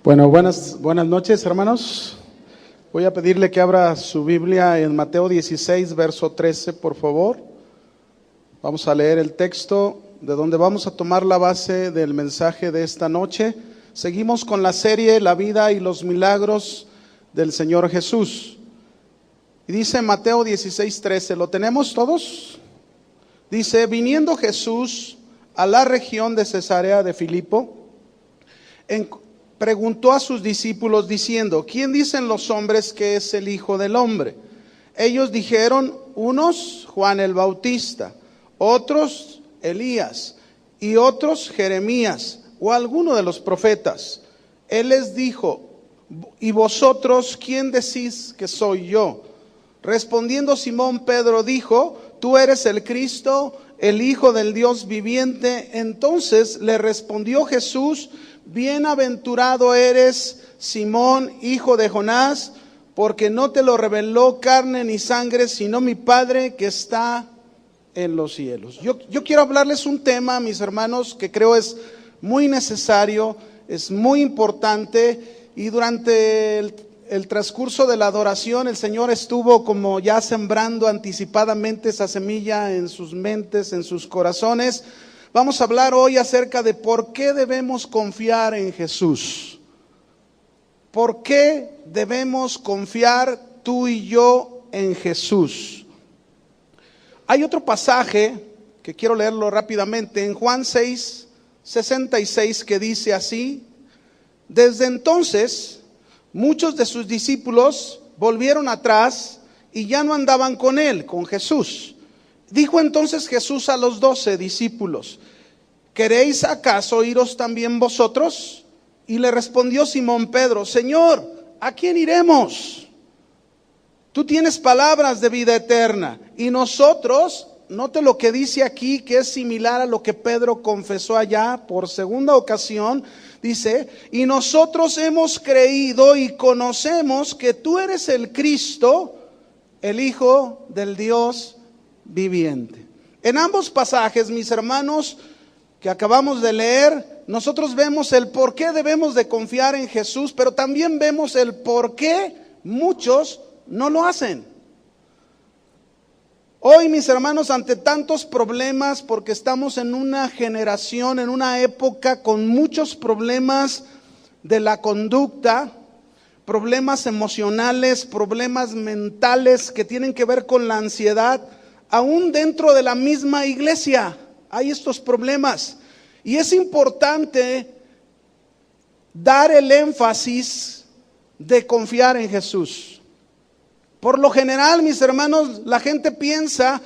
Bueno, buenas noches, hermanos. Voy a pedirle que abra su Biblia en Mateo 16, verso 13, por favor. Vamos a leer el texto de donde vamos a tomar la base del mensaje de esta noche. Seguimos con la serie La vida y los milagros del Señor Jesús. Y dice Mateo 16, 13, ¿lo tenemos todos? Dice: viniendo Jesús a la región de Cesarea de Filipo, preguntó a sus discípulos diciendo: ¿quién dicen los hombres que es el Hijo del Hombre? Ellos dijeron: unos Juan el Bautista, otros Elías, y otros Jeremías, o alguno de los profetas. Él les dijo: ¿y vosotros quién decís que soy yo? Respondiendo Simón Pedro dijo: tú eres el Cristo, el Hijo del Dios viviente. Entonces le respondió Jesús: bienaventurado eres, Simón, hijo de Jonás, porque no te lo reveló carne ni sangre, sino mi Padre que está en los cielos. Yo quiero hablarles un tema, mis hermanos, que creo es muy necesario, es muy importante, y durante el transcurso de la adoración el Señor estuvo como ya sembrando anticipadamente esa semilla en sus mentes, en sus corazones. Vamos a hablar hoy acerca de por qué debemos confiar en Jesús. ¿Por qué debemos confiar tú y yo en Jesús? Hay otro pasaje que quiero leerlo rápidamente en Juan 6, 66, que dice así: desde entonces muchos de sus discípulos volvieron atrás y ya no andaban con él, con Jesús. Dijo entonces Jesús a los 12 discípulos: ¿queréis acaso iros también vosotros? Y le respondió Simón Pedro: Señor, ¿a quién iremos? Tú tienes palabras de vida eterna, y nosotros, note lo que dice aquí, que es similar a lo que Pedro confesó allá por segunda ocasión. Dice: y nosotros hemos creído y conocemos que tú eres el Cristo, el Hijo del Dios viviente. En ambos pasajes, mis hermanos, que acabamos de leer, nosotros vemos el por qué debemos de confiar en Jesús, pero también vemos el por qué muchos no lo hacen. Hoy, mis hermanos, ante tantos problemas, porque estamos en una generación, en una época con muchos problemas de la conducta, problemas emocionales, problemas mentales que tienen que ver con la ansiedad. Aún dentro de la misma iglesia hay estos problemas, y es importante dar el énfasis de confiar en Jesús. Por lo general, mis hermanos, la gente piensa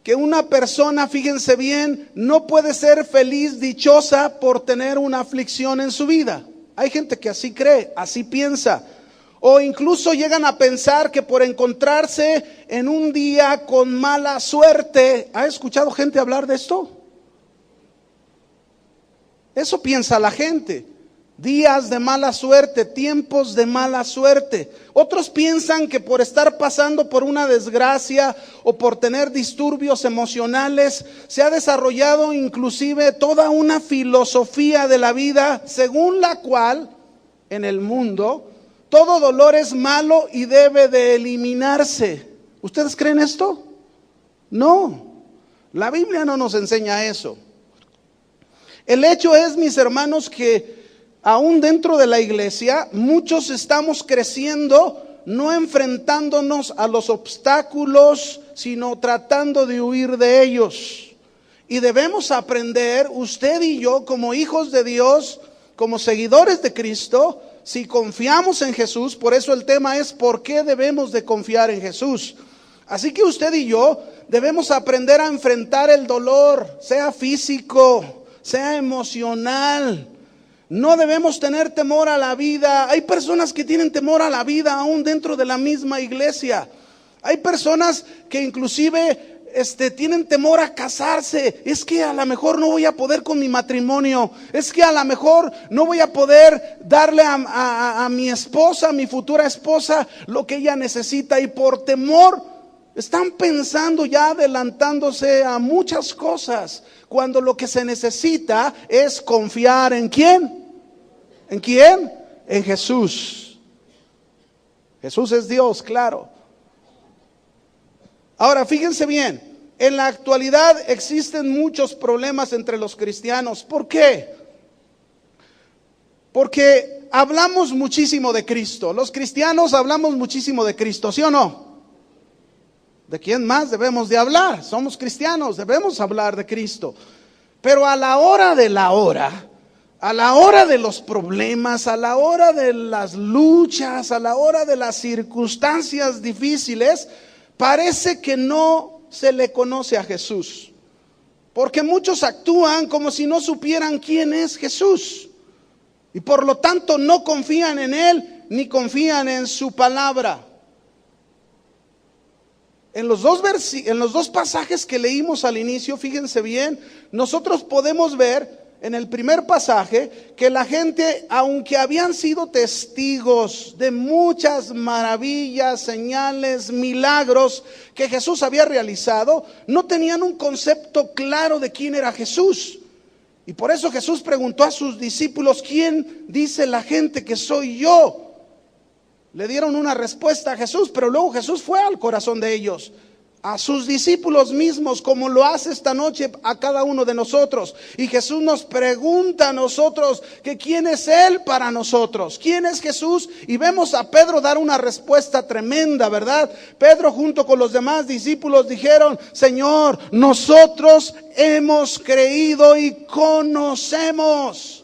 que una persona, fíjense bien, no puede ser feliz, dichosa por tener una aflicción en su vida. Hay gente que así cree, así piensa. O incluso llegan a pensar que por encontrarse en un día con mala suerte. ¿Ha escuchado gente hablar de esto? Eso piensa la gente. Días de mala suerte, tiempos de mala suerte. Otros piensan que por estar pasando por una desgracia o por tener disturbios emocionales, se ha desarrollado inclusive toda una filosofía de la vida según la cual en el mundo todo dolor es malo y debe de eliminarse. ¿Ustedes creen esto? No, la Biblia no nos enseña eso. El hecho es, mis hermanos, que aún dentro de la iglesia muchos estamos creciendo, no enfrentándonos a los obstáculos, sino tratando de huir de ellos. Y debemos aprender, usted y yo, como hijos de Dios, como seguidores de Cristo, si confiamos en Jesús. Por eso el tema es ¿por qué debemos de confiar en Jesús? Así que usted y yo debemos aprender a enfrentar el dolor, sea físico, sea emocional. No debemos tener temor a la vida. Hay personas que tienen temor a la vida aún dentro de la misma iglesia. Hay personas que inclusive tienen temor a casarse. Es que a lo mejor no voy a poder con mi matrimonio. Es que a lo mejor no voy a poder darle a mi esposa, a mi futura esposa, lo que ella necesita. Y por temor están pensando ya adelantándose a muchas cosas, cuando lo que se necesita es confiar ¿en quién? ¿En quién? en Jesús. Jesús es Dios, claro. Ahora, fíjense bien, en la actualidad existen muchos problemas entre los cristianos. ¿Por qué? Porque hablamos muchísimo de Cristo. Los cristianos hablamos muchísimo de Cristo, ¿sí o no? ¿De quién más debemos de hablar? Somos cristianos, debemos hablar de Cristo. Pero a la hora de la hora, a la hora de los problemas, a la hora de las luchas, a la hora de las circunstancias difíciles, parece que no se le conoce a Jesús. Porque muchos actúan como si no supieran quién es Jesús. Y por lo tanto no confían en Él ni confían en su palabra. En los dos pasajes que leímos al inicio, fíjense bien, nosotros podemos ver en el primer pasaje que la gente, aunque habían sido testigos de muchas maravillas, señales, milagros que Jesús había realizado, no tenían un concepto claro de quién era Jesús. Y por eso Jesús preguntó a sus discípulos: ¿quién dice la gente que soy yo? Le dieron una respuesta a Jesús, pero luego Jesús fue al corazón de ellos, a sus discípulos mismos, como lo hace esta noche a cada uno de nosotros. Y Jesús nos pregunta a nosotros que quién es Él para nosotros, quién es Jesús. Y vemos a Pedro dar una respuesta tremenda, ¿verdad? Pedro junto con los demás discípulos dijeron: Señor, nosotros hemos creído y conocemos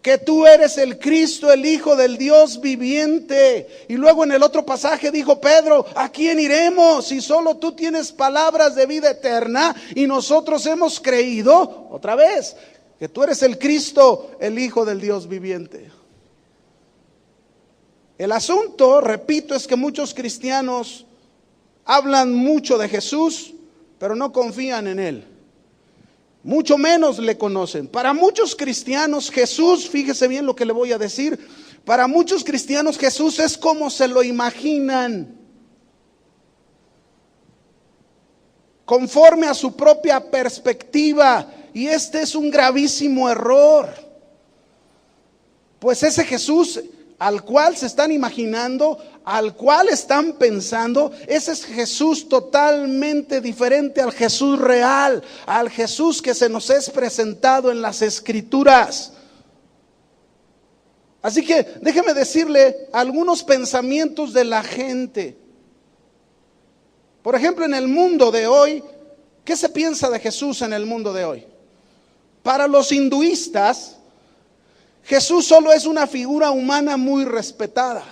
que tú eres el Cristo, el Hijo del Dios viviente. Y luego en el otro pasaje dijo Pedro: ¿a quién iremos si solo tú tienes palabras de vida eterna? Y nosotros hemos creído, otra vez, que tú eres el Cristo, el Hijo del Dios viviente. El asunto, repito, es que muchos cristianos hablan mucho de Jesús, pero no confían en Él. Mucho menos le conocen. Para muchos cristianos Jesús, fíjese bien lo que le voy a decir, para muchos cristianos Jesús es como se lo imaginan, conforme a su propia perspectiva. Y este es un gravísimo error, pues ese Jesús al cual se están imaginando, al cual están pensando, ese es Jesús totalmente diferente al Jesús real, al Jesús que se nos es presentado en las Escrituras. Así que déjeme decirle algunos pensamientos de la gente. Por ejemplo, en el mundo de hoy, ¿qué se piensa de Jesús en el mundo de hoy? Para los hinduistas, Jesús solo es una figura humana muy respetada.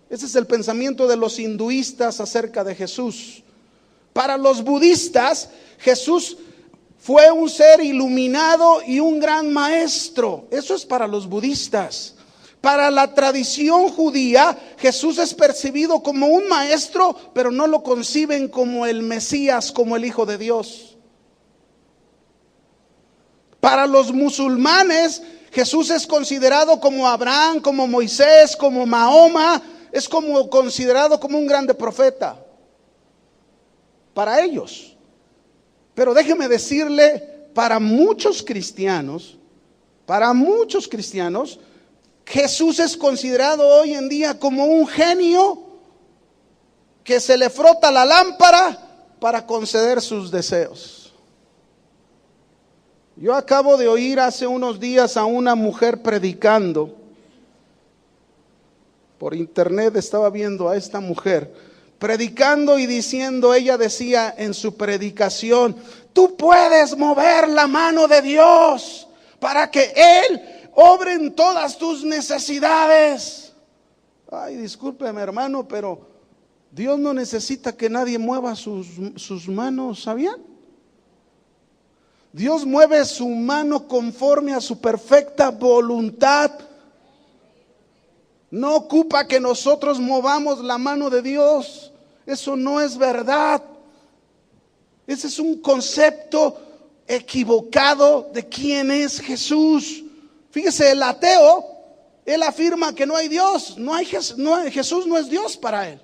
Ese es el pensamiento de los hinduistas acerca de Jesús. Para los budistas, Jesús fue un ser iluminado y un gran maestro. Eso es para los budistas. Para la tradición judía, Jesús es percibido como un maestro, pero no lo conciben como el Mesías, como el Hijo de Dios. Para los musulmanes, Jesús es considerado como Abraham, como Moisés, como Mahoma. Es como considerado como un grande profeta para ellos. Pero déjeme decirle, para muchos cristianos, Jesús es considerado hoy en día como un genio que se le frota la lámpara para conceder sus deseos. Yo acabo de oír hace unos días a una mujer predicando. Por internet estaba viendo a esta mujer predicando y diciendo, ella decía en su predicación: tú puedes mover la mano de Dios para que Él obre en todas tus necesidades. Ay, discúlpeme, hermano, pero Dios no necesita que nadie mueva sus manos, ¿sabían? Dios mueve su mano conforme a su perfecta voluntad. No ocupa que nosotros movamos la mano de Dios. Eso no es verdad. Ese es un concepto equivocado de quién es Jesús. Fíjese, el ateo, él afirma que no hay Dios. Jesús no es Dios para él.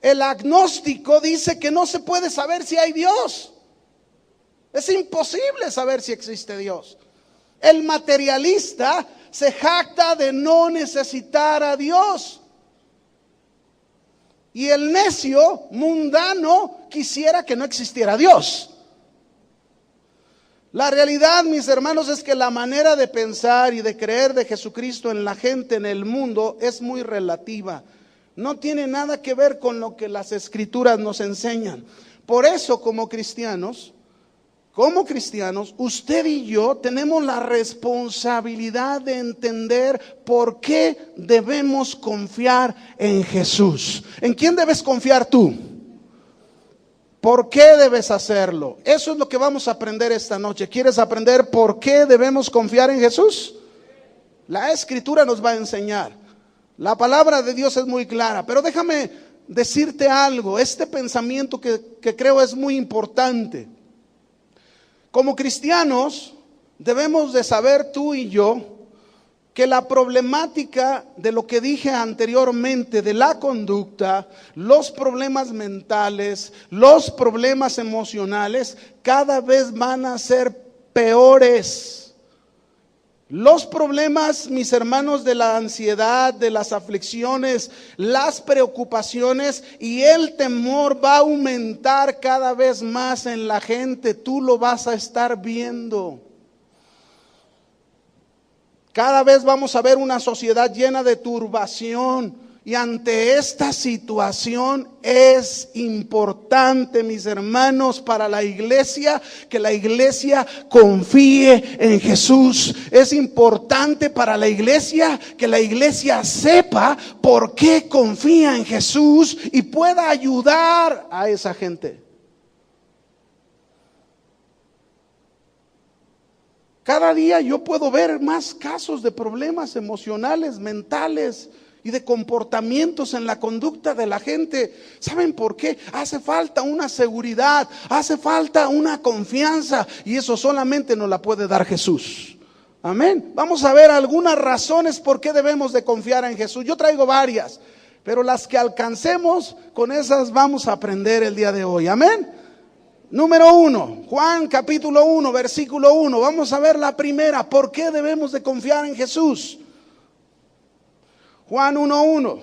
El agnóstico dice que no se puede saber si hay Dios. Es imposible saber si existe Dios. El materialista se jacta de no necesitar a Dios. Y el necio mundano quisiera que no existiera Dios. La realidad, mis hermanos, es que la manera de pensar y de creer de Jesucristo en la gente, en el mundo, es muy relativa. No tiene nada que ver con lo que las Escrituras nos enseñan. Por eso, como cristianos, usted y yo tenemos la responsabilidad de entender por qué debemos confiar en Jesús. ¿En quién debes confiar tú? ¿Por qué debes hacerlo? Eso es lo que vamos a aprender esta noche. ¿Quieres aprender por qué debemos confiar en Jesús? La Escritura nos va a enseñar. La palabra de Dios es muy clara, pero déjame decirte algo. Este pensamiento que creo es muy importante. Como cristianos debemos de saber tú y yo que la problemática de lo que dije anteriormente, de la conducta, los problemas mentales, los problemas emocionales, cada vez van a ser peores. Los problemas, mis hermanos, de la ansiedad, de las aflicciones, las preocupaciones y el temor va a aumentar cada vez más en la gente. Tú lo vas a estar viendo. Cada vez vamos a ver una sociedad llena de turbación. Y ante esta situación es importante, mis hermanos, para la iglesia, que la iglesia confíe en Jesús. Es importante para la iglesia que la iglesia sepa por qué confía en Jesús y pueda ayudar a esa gente. Cada día yo puedo ver más casos de problemas emocionales, mentales y de comportamientos en la conducta de la gente. ¿Saben por qué? Hace falta una seguridad, hace falta una confianza, y eso solamente nos la puede dar Jesús. Amén. Vamos a ver algunas razones por qué debemos de confiar en Jesús. Yo traigo varias, pero las que alcancemos, con esas vamos a aprender el día de hoy. Amén. Número 1, Juan capítulo 1, versículo 1. Vamos a ver la primera. ¿Por qué debemos de confiar en Jesús? Juan 1:1.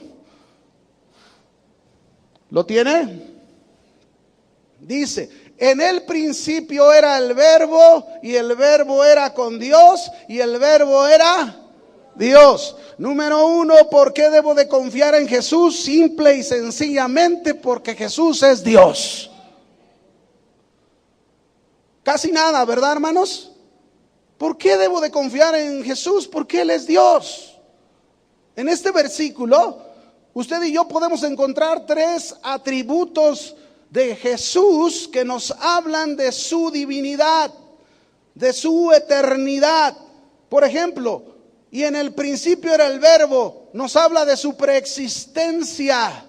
¿Lo tiene? Dice: en el principio era el verbo, y el verbo era con Dios, y el verbo era Dios. Número 1, ¿por qué debo de confiar en Jesús? Simple y sencillamente porque Jesús es Dios. Casi nada, ¿verdad, hermanos? ¿Por qué debo de confiar en Jesús? Porque Él es Dios. En este versículo, usted y yo podemos encontrar 3 atributos de Jesús que nos hablan de su divinidad, de su eternidad. Por ejemplo, y en el principio era el verbo, nos habla de su preexistencia.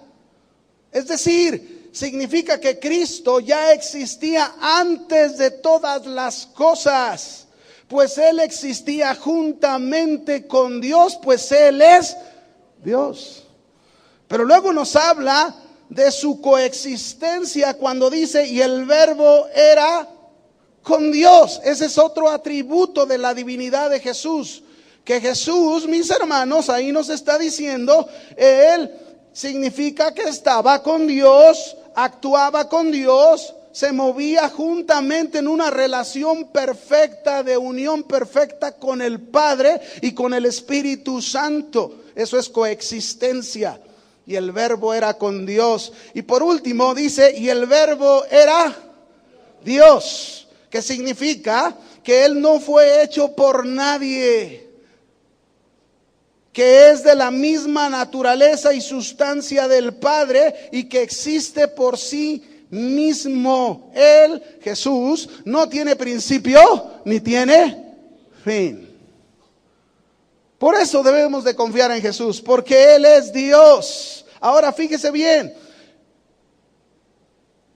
Es decir, significa que Cristo ya existía antes de todas las cosas. Pues Él existía juntamente con Dios, pues Él es Dios. Pero luego nos habla de su coexistencia cuando dice: y el verbo era con Dios. Ese es otro atributo de la divinidad de Jesús. Que Jesús, mis hermanos, ahí nos está diciendo, Él significa que estaba con Dios, actuaba con Dios, se movía juntamente en una relación perfecta, de unión perfecta con el Padre y con el Espíritu Santo. Eso es coexistencia. Y el verbo era con Dios. Y por último dice: y el verbo era Dios, que significa que Él no fue hecho por nadie, que es de la misma naturaleza y sustancia del Padre y que existe por sí mismo. Él, Jesús, no tiene principio ni tiene fin. Por eso debemos de confiar en Jesús, porque Él es Dios. Ahora fíjese bien,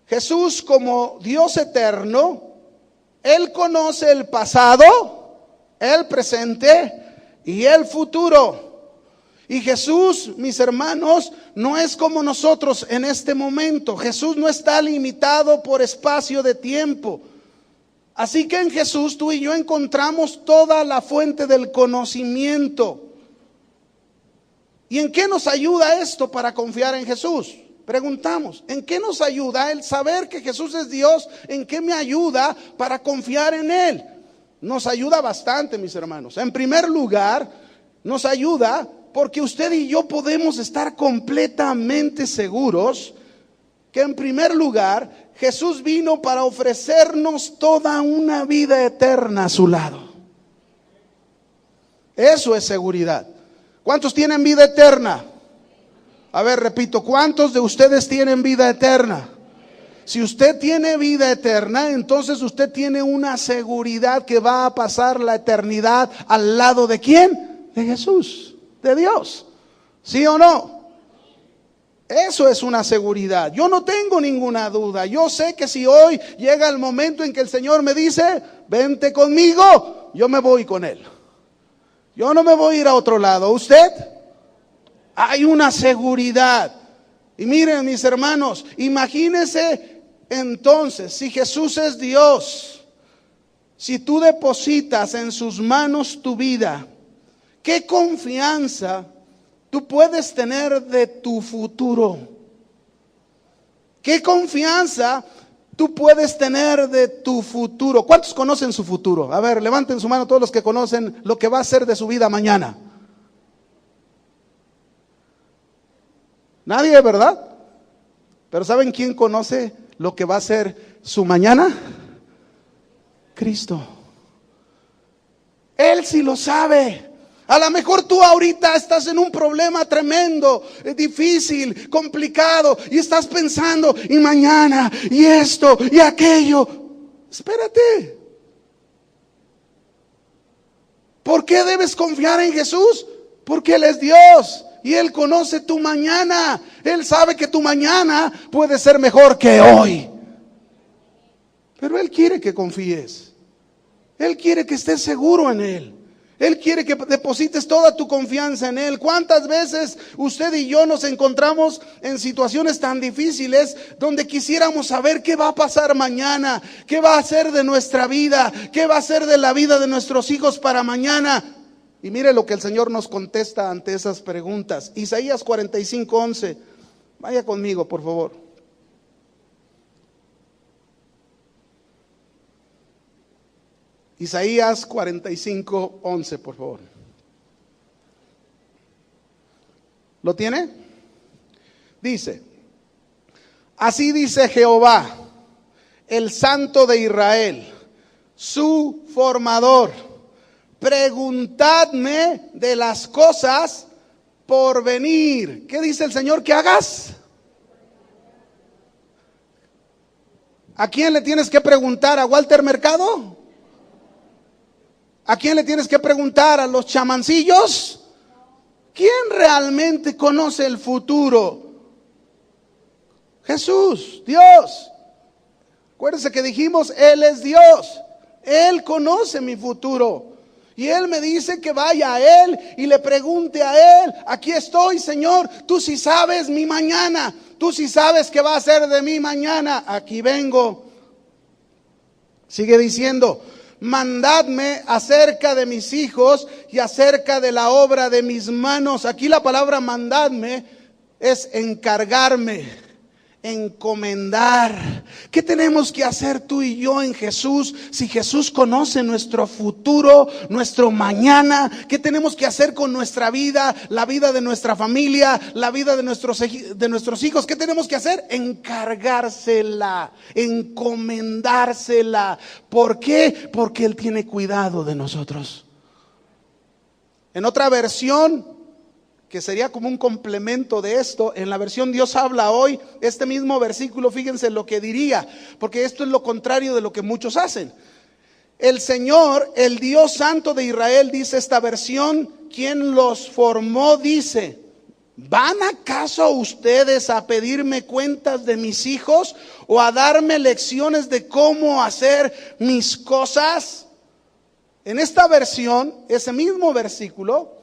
Jesús, como Dios eterno, Él conoce el pasado, el presente y el futuro. Y Jesús, mis hermanos, no es como nosotros en este momento. Jesús no está limitado por espacio de tiempo. Así que en Jesús tú y yo encontramos toda la fuente del conocimiento. ¿Y en qué nos ayuda esto para confiar en Jesús? Preguntamos, ¿en qué nos ayuda el saber que Jesús es Dios? ¿En qué me ayuda para confiar en Él? Nos ayuda bastante, mis hermanos. En primer lugar, nos ayuda porque usted y yo podemos estar completamente seguros que en primer lugar Jesús vino para ofrecernos toda una vida eterna a su lado. Eso es seguridad. ¿Cuántos tienen vida eterna? A ver, repito, ¿cuántos de ustedes tienen vida eterna? Si usted tiene vida eterna, entonces usted tiene una seguridad que va a pasar la eternidad al lado ¿de quién? De Jesús, de Dios. ¿Sí o no? Eso es una seguridad. Yo no tengo ninguna duda. Yo sé que si hoy llega el momento en que el Señor me dice, vente conmigo, yo me voy con Él. Yo no me voy a ir a otro lado. ¿Usted? Hay una seguridad. Y miren, mis hermanos, imagínense entonces, si Jesús es Dios, si tú depositas en sus manos tu vida, ¿qué confianza tú puedes tener de tu futuro? ¿Qué confianza tú puedes tener de tu futuro? ¿Cuántos conocen su futuro? A ver, levanten su mano todos los que conocen lo que va a ser de su vida mañana. Nadie, ¿verdad? Pero ¿saben quién conoce lo que va a ser su mañana? Cristo. Él sí lo sabe. A lo mejor tú ahorita estás en un problema tremendo, difícil, complicado, y estás pensando, y mañana, y esto, y aquello. Espérate. ¿Por qué debes confiar en Jesús? Porque Él es Dios. Y Él conoce tu mañana. Él sabe que tu mañana puede ser mejor que hoy. Pero Él quiere que confíes. Él quiere que estés seguro en Él. Él quiere que deposites toda tu confianza en Él. ¿Cuántas veces usted y yo nos encontramos en situaciones tan difíciles donde quisiéramos saber qué va a pasar mañana? ¿Qué va a ser de nuestra vida? ¿Qué va a ser de la vida de nuestros hijos para mañana? Y mire lo que el Señor nos contesta ante esas preguntas. Isaías 45:11. Vaya conmigo, por favor. Isaías 45:11, por favor. ¿Lo tiene? Dice, así dice Jehová, el Santo de Israel, su formador. Preguntadme de las cosas por venir. ¿Qué dice el Señor que hagas? ¿A quién le tienes que preguntar? ¿A Walter Mercado? ¿A quién le tienes que preguntar? ¿A los chamancillos? ¿Quién realmente conoce el futuro? Jesús, Dios. Acuérdense que dijimos, Él es Dios. Él conoce mi futuro. Y Él me dice que vaya a Él y le pregunte a Él, aquí estoy, Señor, tú sí sabes mi mañana, tú sí sabes qué va a ser de mí mañana, aquí vengo. Sigue diciendo, mandadme acerca de mis hijos y acerca de la obra de mis manos. Aquí la palabra mandadme es encargarme, encomendar. ¿Qué tenemos que hacer tú y yo en Jesús? Si Jesús conoce nuestro futuro, nuestro mañana, ¿qué tenemos que hacer con nuestra vida, la vida de nuestra familia, la vida de nuestros hijos? ¿Qué tenemos que hacer? Encargársela, encomendársela. ¿Por qué? Porque Él tiene cuidado de nosotros. En otra versión, que sería como un complemento de esto, en la versión Dios habla hoy, este mismo versículo, fíjense lo que diría, porque esto es lo contrario de lo que muchos hacen. El Señor, el Dios Santo de Israel, dice esta versión, quien los formó, dice, ¿van acaso ustedes a pedirme cuentas de mis hijos o a darme lecciones de cómo hacer mis cosas? En esta versión, ese mismo versículo,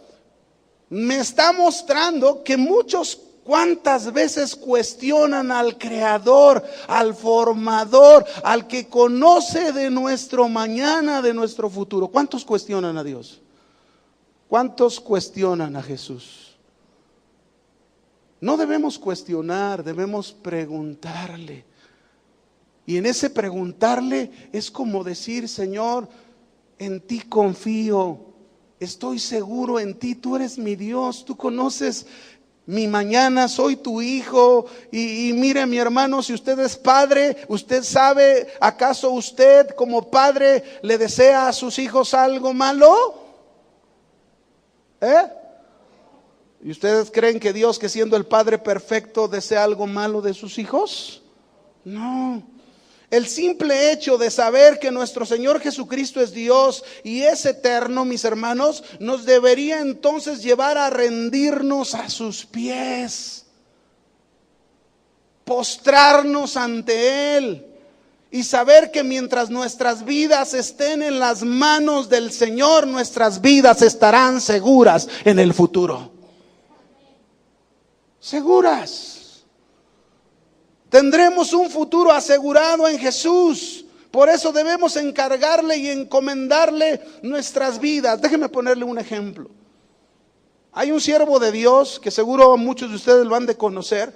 me está mostrando que muchos ¿Cuántas veces cuestionan al Creador, al Formador, al que conoce de nuestro mañana, de nuestro futuro? ¿Cuántos cuestionan a Dios? ¿Cuántos cuestionan a Jesús? No debemos cuestionar, debemos preguntarle. Y en ese preguntarle es como decir: Señor, en ti confío, estoy seguro en ti, tú eres mi Dios, tú conoces mi mañana, soy tu hijo. Y mire, mi hermano, si usted es padre, usted sabe, ¿acaso usted como padre le desea a sus hijos algo malo? ¿Y ustedes creen que Dios, que siendo el Padre perfecto, desea algo malo de sus hijos? No. El simple hecho de saber que nuestro Señor Jesucristo es Dios y es eterno, mis hermanos, nos debería entonces llevar a rendirnos a sus pies, postrarnos ante Él y saber que mientras nuestras vidas estén en las manos del Señor, nuestras vidas estarán seguras en el futuro. Seguras. Tendremos un futuro asegurado en Jesús. Por eso debemos encargarle y encomendarle nuestras vidas. Déjenme ponerle un ejemplo. Hay un siervo de Dios que seguro muchos de ustedes lo han de conocer.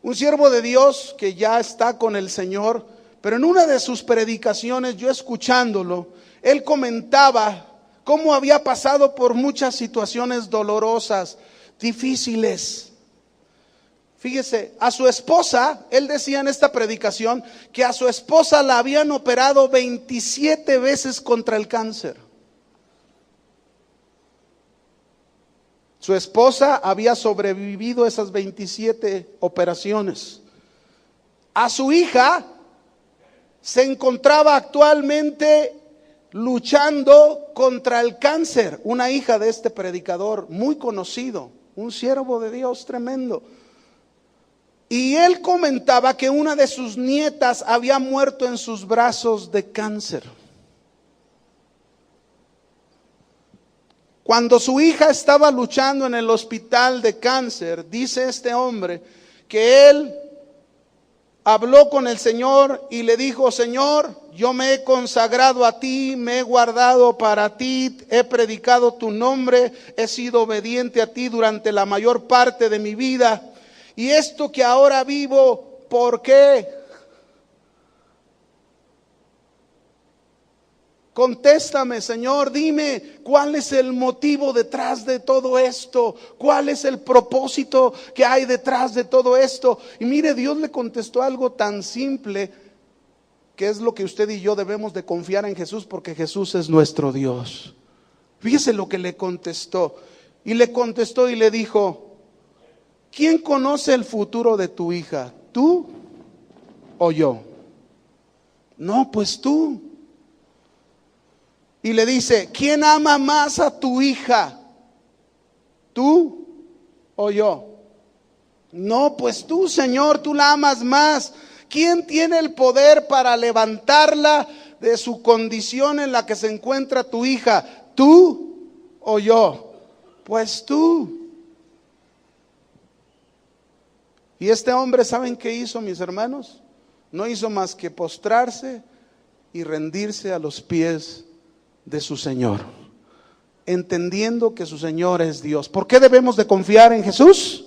Un siervo de Dios que ya está con el Señor, pero en una de sus predicaciones, yo escuchándolo, él comentaba cómo había pasado por muchas situaciones dolorosas, difíciles. Fíjese, a su esposa, él decía en esta predicación que a su esposa la habían operado 27 veces contra el cáncer. Su esposa había sobrevivido esas 27 operaciones. A su hija se encontraba actualmente luchando contra el cáncer, una hija de este predicador muy conocido, un siervo de Dios tremendo. Y él comentaba que una de sus nietas había muerto en sus brazos de cáncer. Cuando su hija estaba luchando en el hospital de cáncer, dice este hombre que él habló con el Señor y le dijo: Señor, yo me he consagrado a ti, me he guardado para ti, he predicado tu nombre, he sido obediente a ti durante la mayor parte de mi vida. Y esto que ahora vivo, ¿por qué? Contéstame, Señor, dime cuál es el motivo detrás de todo esto, cuál es el propósito que hay detrás de todo esto. Y mire, Dios le contestó algo tan simple, que es lo que usted y yo debemos de confiar en Jesús, porque Jesús es nuestro Dios. Fíjese lo que le contestó. Y le contestó y le dijo: ¿quién conoce el futuro de tu hija? ¿Tú o yo? No, pues tú. Y le dice: ¿quién ama más a tu hija? ¿Tú o yo? No, pues tú, Señor, tú la amas más. ¿Quién tiene el poder para levantarla de su condición en la que se encuentra tu hija? ¿Tú o yo? Pues tú. Y este hombre, ¿saben qué hizo, mis hermanos? No hizo más que postrarse y rendirse a los pies de su Señor, entendiendo que su Señor es Dios. ¿Por qué debemos de confiar en Jesús?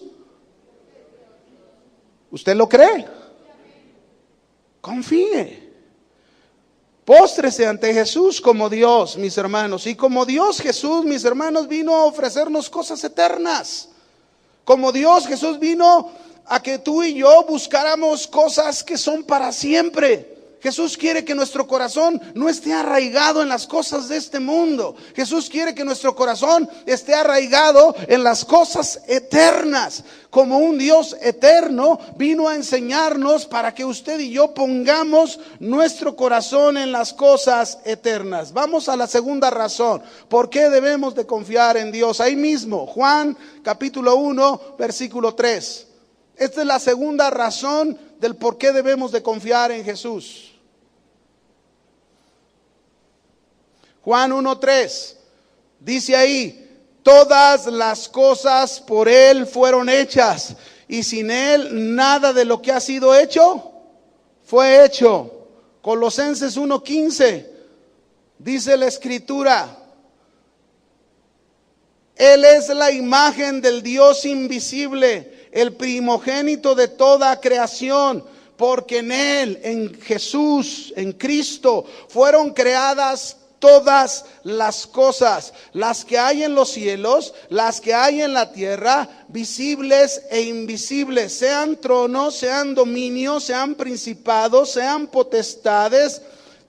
¿Usted lo cree? Confíe. Póstrese ante Jesús como Dios, mis hermanos. Y como Dios, Jesús, mis hermanos, vino a ofrecernos cosas eternas. Como Dios, Jesús vino a que tú y yo buscáramos cosas que son para siempre. Jesús quiere que nuestro corazón no esté arraigado en las cosas de este mundo. Jesús quiere que nuestro corazón esté arraigado en las cosas eternas. Como un Dios eterno vino a enseñarnos para que usted y yo pongamos nuestro corazón en las cosas eternas. Vamos a la segunda razón. ¿Por qué debemos de confiar en Dios? Ahí mismo, Juan capítulo 1, versículo 3. Esta es la segunda razón del por qué debemos de confiar en Jesús. Juan 1:3 dice ahí: Todas las cosas por Él fueron hechas, y sin Él nada de lo que ha sido hecho fue hecho. Colosenses 1:15 dice la Escritura: Él es la imagen del Dios invisible, el primogénito de toda creación, porque en Él, en Jesús, en Cristo, fueron creadas todas las cosas, las que hay en los cielos, las que hay en la tierra, visibles e invisibles, sean tronos, sean dominios, sean principados, sean potestades.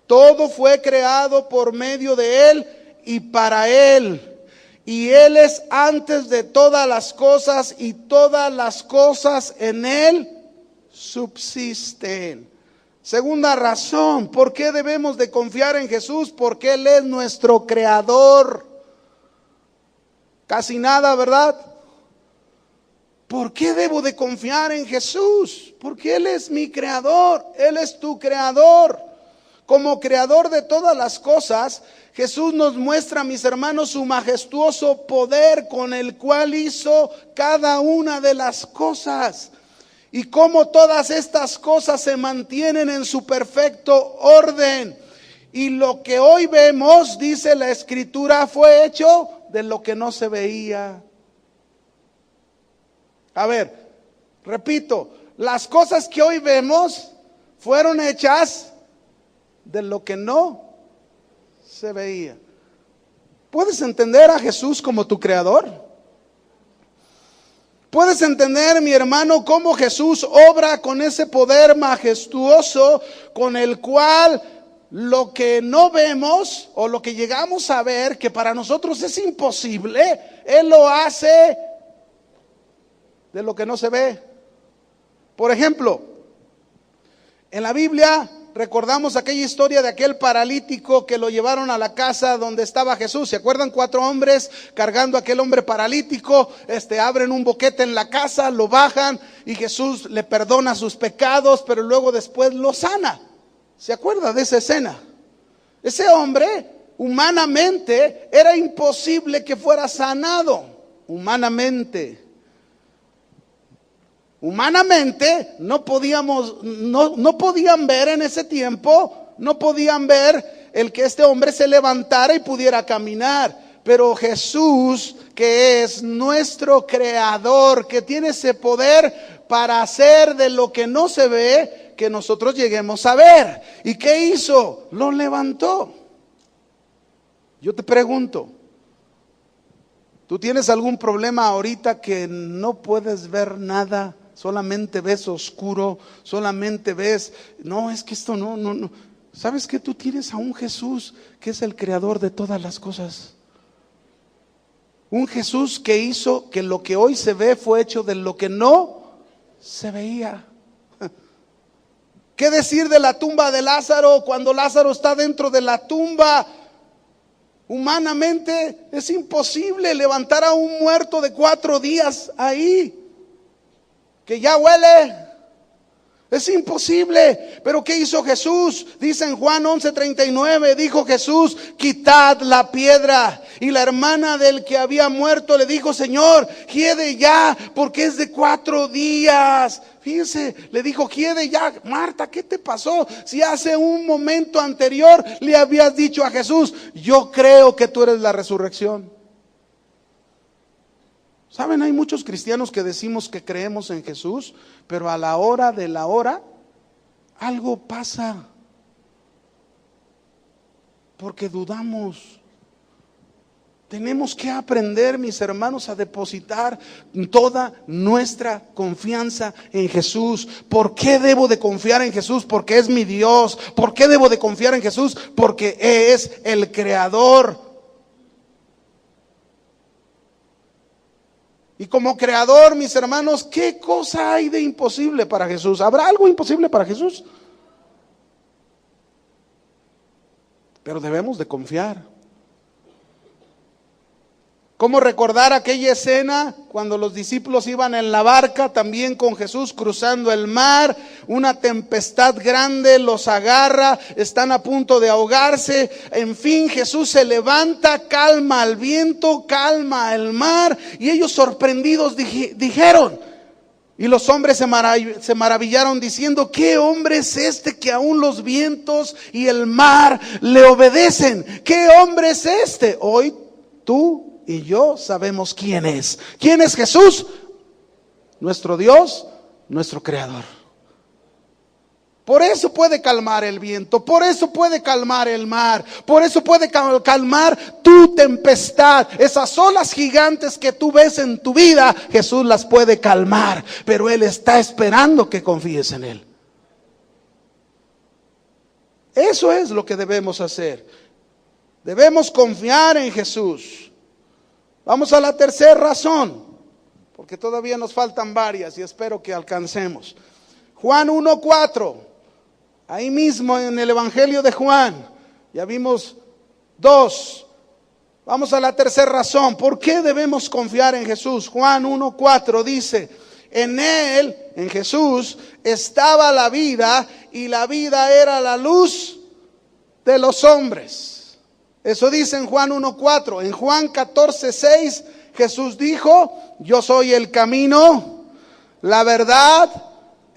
Todo fue creado por medio de Él y para Él. Y Él es antes de todas las cosas, y todas las cosas en Él subsisten. Segunda razón, ¿por qué debemos de confiar en Jesús? Porque Él es nuestro creador. Casi nada, ¿verdad? ¿Por qué debo de confiar en Jesús? Porque Él es mi creador, Él es tu creador. Como creador de todas las cosas, Jesús nos muestra, mis hermanos, su majestuoso poder con el cual hizo cada una de las cosas. Y cómo todas estas cosas se mantienen en su perfecto orden. Y lo que hoy vemos, dice la Escritura, fue hecho de lo que no se veía. A ver, repito, las cosas que hoy vemos fueron hechas de lo que no se veía. ¿Puedes entender a Jesús como tu creador? ¿Puedes entender, mi hermano, cómo Jesús obra con ese poder majestuoso con el cual lo que no vemos o lo que llegamos a ver, que para nosotros es imposible, Él lo hace de lo que no se ve? Por ejemplo, en la Biblia recordamos aquella historia de aquel paralítico que lo llevaron a la casa donde estaba Jesús. ¿Se acuerdan? 4 hombres cargando a aquel hombre paralítico, abren un boquete en la casa, lo bajan y Jesús le perdona sus pecados, pero luego después lo sana. ¿Se acuerda de esa escena? Ese hombre, humanamente, era imposible que fuera sanado. Humanamente no podían ver en ese tiempo, no podían ver el que este hombre se levantara y pudiera caminar. Pero Jesús, que es nuestro creador, que tiene ese poder para hacer de lo que no se ve, que nosotros lleguemos a ver. ¿Y qué hizo? Lo levantó. Yo te pregunto, ¿tú tienes algún problema ahorita que no puedes ver nada? Solamente ves oscuro, solamente ves, no, es que esto no. ¿Sabes que tú tienes a un Jesús que es el creador de todas las cosas? Un Jesús que hizo que lo que hoy se ve fue hecho de lo que no se veía. ¿Qué decir de la tumba de Lázaro? Cuando Lázaro está dentro de la tumba, humanamente es imposible levantar a un muerto de 4 días ahí, que ya huele. Es imposible. Pero ¿qué hizo Jesús? Dice en Juan 11:39, dijo Jesús: quitad la piedra. Y la hermana del que había muerto le dijo: Señor, quiere ya, porque es de 4 días. Fíjense, le dijo: quiere ya. Marta, ¿qué te pasó? Si hace un momento anterior le habías dicho a Jesús: yo creo que tú eres la resurrección. ¿Saben? Hay muchos cristianos que decimos que creemos en Jesús, pero a la hora de la hora algo pasa, porque dudamos. Tenemos que aprender, mis hermanos, a depositar toda nuestra confianza en Jesús. ¿Por qué debo de confiar en Jesús? Porque es mi Dios. ¿Por qué debo de confiar en Jesús? Porque es el creador. Y como creador, mis hermanos, ¿qué cosa hay de imposible para Jesús? ¿Habrá algo imposible para Jesús? Pero debemos de confiar. ¿Cómo recordar aquella escena cuando los discípulos iban en la barca también con Jesús cruzando el mar? Una tempestad grande los agarra, están a punto de ahogarse. En fin, Jesús se levanta, calma al viento, calma el mar, y ellos sorprendidos dijeron, y los hombres se maravillaron diciendo: ¿qué hombre es este que aún los vientos y el mar le obedecen? ¿Qué hombre es este? Hoy tú y yo sabemos quién es. ¿Quién es Jesús? Nuestro Dios, nuestro Creador. Por eso puede calmar el viento, por eso puede calmar el mar, por eso puede calmar tu tempestad. Esas olas gigantes que tú ves en tu vida, Jesús las puede calmar, pero Él está esperando que confíes en Él. Eso es lo que debemos hacer. Debemos confiar en Jesús. Vamos a la tercera razón, porque todavía nos faltan varias y espero que alcancemos. Juan 1:4, ahí mismo en el Evangelio de Juan, ya vimos 2. Vamos a la tercera razón, ¿por qué debemos confiar en Jesús? Juan 1:4 dice: en Él, en Jesús, estaba la vida, y la vida era la luz de los hombres. Eso dice en Juan 1:4. En Juan 14:6 Jesús dijo: yo soy el camino, la verdad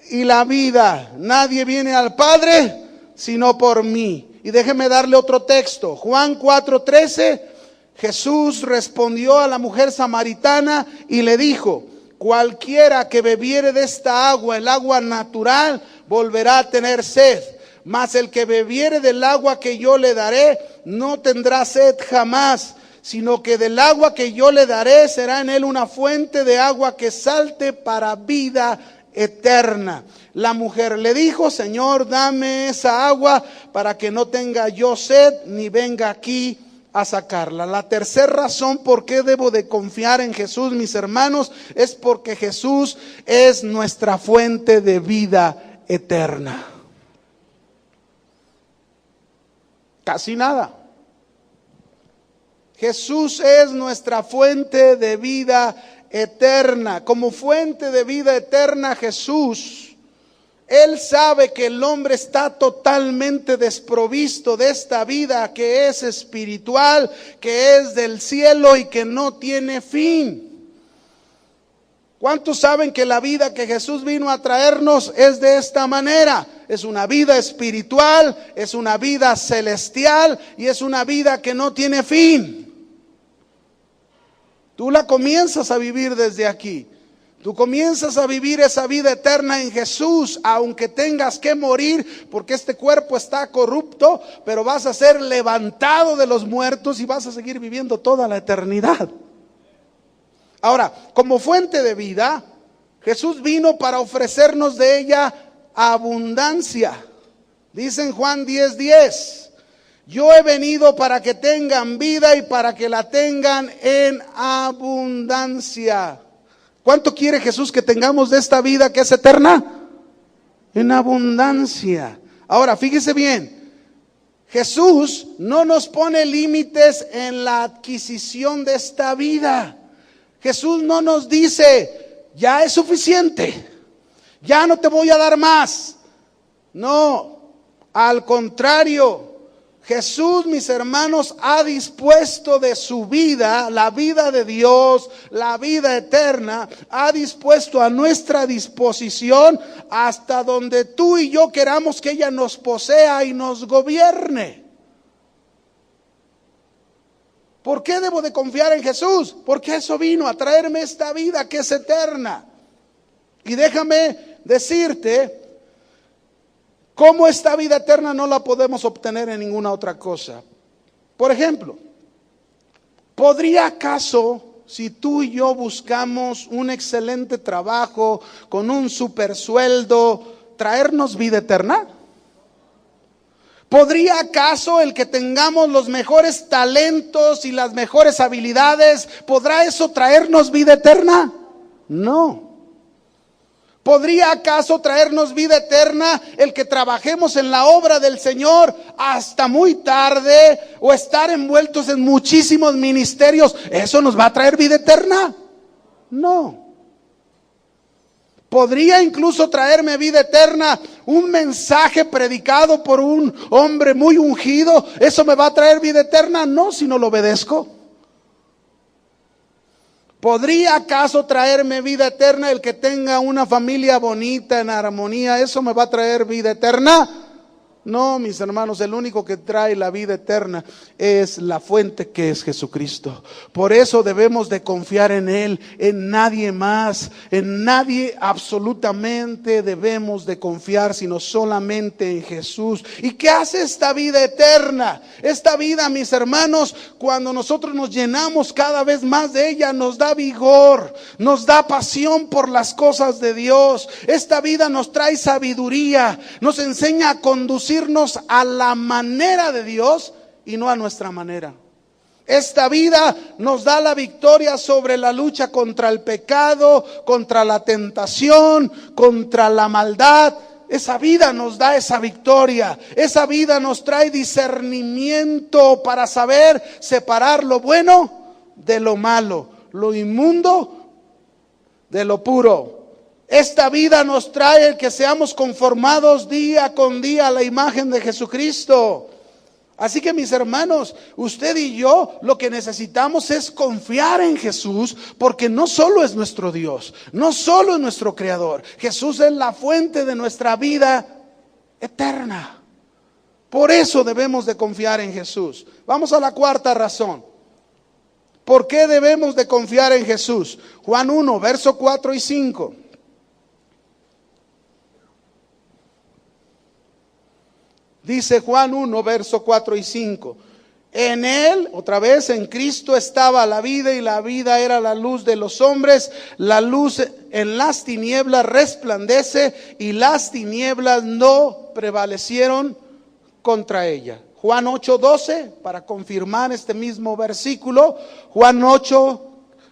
y la vida. Nadie viene al Padre sino por mí. Y déjeme darle otro texto. Juan 4:13. Jesús respondió a la mujer samaritana y le dijo: cualquiera que bebiere de esta agua, el agua natural, volverá a tener sed. Mas el que bebiere del agua que yo le daré, no tendrá sed jamás, sino que del agua que yo le daré será en él una fuente de agua que salte para vida eterna. La mujer le dijo: Señor, dame esa agua para que no tenga yo sed, ni venga aquí a sacarla. La tercera razón por qué debo de confiar en Jesús, mis hermanos, es porque Jesús es nuestra fuente de vida eterna. Casi nada. Jesús es nuestra fuente de vida eterna. Como fuente de vida eterna, Jesús, Él sabe que el hombre está totalmente desprovisto de esta vida que es espiritual, que es del cielo y que no tiene fin. ¿Cuántos saben que la vida que Jesús vino a traernos es de esta manera? Es una vida espiritual, es una vida celestial y es una vida que no tiene fin. Tú la comienzas a vivir desde aquí. Tú comienzas a vivir esa vida eterna en Jesús, aunque tengas que morir, porque este cuerpo está corrupto, pero vas a ser levantado de los muertos y vas a seguir viviendo toda la eternidad. Ahora, como fuente de vida, Jesús vino para ofrecernos de ella abundancia. Dice en Juan 10:10, yo he venido para que tengan vida y para que la tengan en abundancia. ¿Cuánto quiere Jesús que tengamos de esta vida que es eterna? En abundancia. Ahora, fíjese bien, Jesús no nos pone límites en la adquisición de esta vida. Jesús no nos dice: ya es suficiente, ya no te voy a dar más. No, al contrario, Jesús, mis hermanos, ha dispuesto de su vida, la vida de Dios, la vida eterna, ha dispuesto a nuestra disposición hasta donde tú y yo queramos que ella nos posea y nos gobierne. ¿Por qué debo de confiar en Jesús? Porque eso vino a traerme esta vida que es eterna. Y déjame decirte cómo esta vida eterna no la podemos obtener en ninguna otra cosa. Por ejemplo, ¿podría acaso, si tú y yo buscamos un excelente trabajo con un super sueldo, traernos vida eterna? ¿Podría acaso el que tengamos los mejores talentos y las mejores habilidades, podrá eso traernos vida eterna? No. ¿Podría acaso traernos vida eterna el que trabajemos en la obra del Señor hasta muy tarde o estar envueltos en muchísimos ministerios? ¿Eso nos va a traer vida eterna? No. ¿Podría incluso traerme vida eterna un mensaje predicado por un hombre muy ungido? ¿Eso me va a traer vida eterna? No, si no lo obedezco. ¿Podría acaso traerme vida eterna el que tenga una familia bonita, en armonía? ¿Eso me va a traer vida eterna? No, mis hermanos, el único que trae la vida eterna es la fuente, que es Jesucristo. Por eso debemos de confiar en Él, en nadie más, en nadie absolutamente debemos de confiar, sino solamente en Jesús. ¿Y qué hace esta vida eterna? Esta vida, mis hermanos, cuando nosotros nos llenamos cada vez más de ella, nos da vigor, nos da pasión por las cosas de Dios. Esta vida nos trae sabiduría, nos enseña a conducirnos a la manera de Dios y no a nuestra manera. Esta vida nos da la victoria sobre la lucha contra el pecado, contra la tentación, contra la maldad. Esa vida nos da esa victoria. Esa vida nos trae discernimiento para saber separar lo bueno de lo malo, lo inmundo de lo puro. Esta vida nos trae el que seamos conformados día con día a la imagen de Jesucristo. Así que, mis hermanos, usted y yo lo que necesitamos es confiar en Jesús, porque no solo es nuestro Dios, no solo es nuestro Creador. Jesús es la fuente de nuestra vida eterna. Por eso debemos de confiar en Jesús. Vamos a la cuarta razón. ¿Por qué debemos de confiar en Jesús? Juan 1, verso 4 y 5. Dice Juan 1, verso 4 y 5. En Él, otra vez, en Cristo estaba la vida, y la vida era la luz de los hombres. La luz en las tinieblas resplandece, y las tinieblas no prevalecieron contra ella. Juan 8, 12, para confirmar este mismo versículo. Juan 8,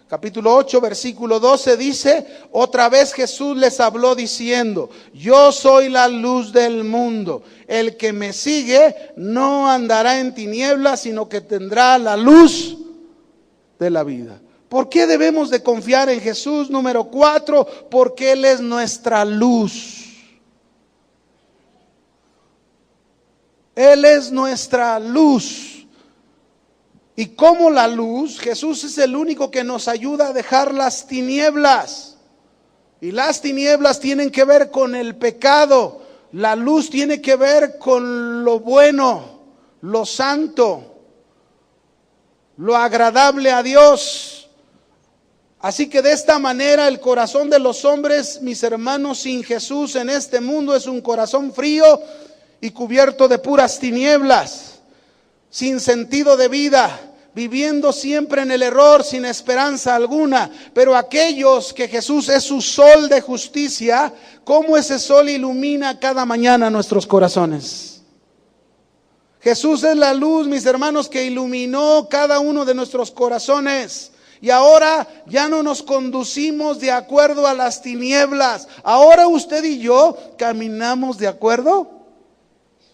capítulo 8, versículo 12 dice: otra vez Jesús les habló diciendo: yo soy la luz del mundo. El que me sigue no andará en tinieblas, sino que tendrá la luz de la vida. ¿Por qué debemos de confiar en Jesús? Número 4, porque Él es nuestra luz. Él es nuestra luz. Y como la luz, Jesús es el único que nos ayuda a dejar las tinieblas. Y las tinieblas tienen que ver con el pecado. La luz tiene que ver con lo bueno, lo santo, lo agradable a Dios. Así que de esta manera el corazón de los hombres, mis hermanos, sin Jesús en este mundo es un corazón frío y cubierto de puras tinieblas, sin sentido de vida, viviendo siempre en el error, sin esperanza alguna. Pero aquellos que Jesús es su sol de justicia, ¿cómo ese sol ilumina cada mañana nuestros corazones? Jesús es la luz, mis hermanos, que iluminó cada uno de nuestros corazones. Y ahora ya no nos conducimos de acuerdo a las tinieblas. Ahora usted y yo caminamos de acuerdo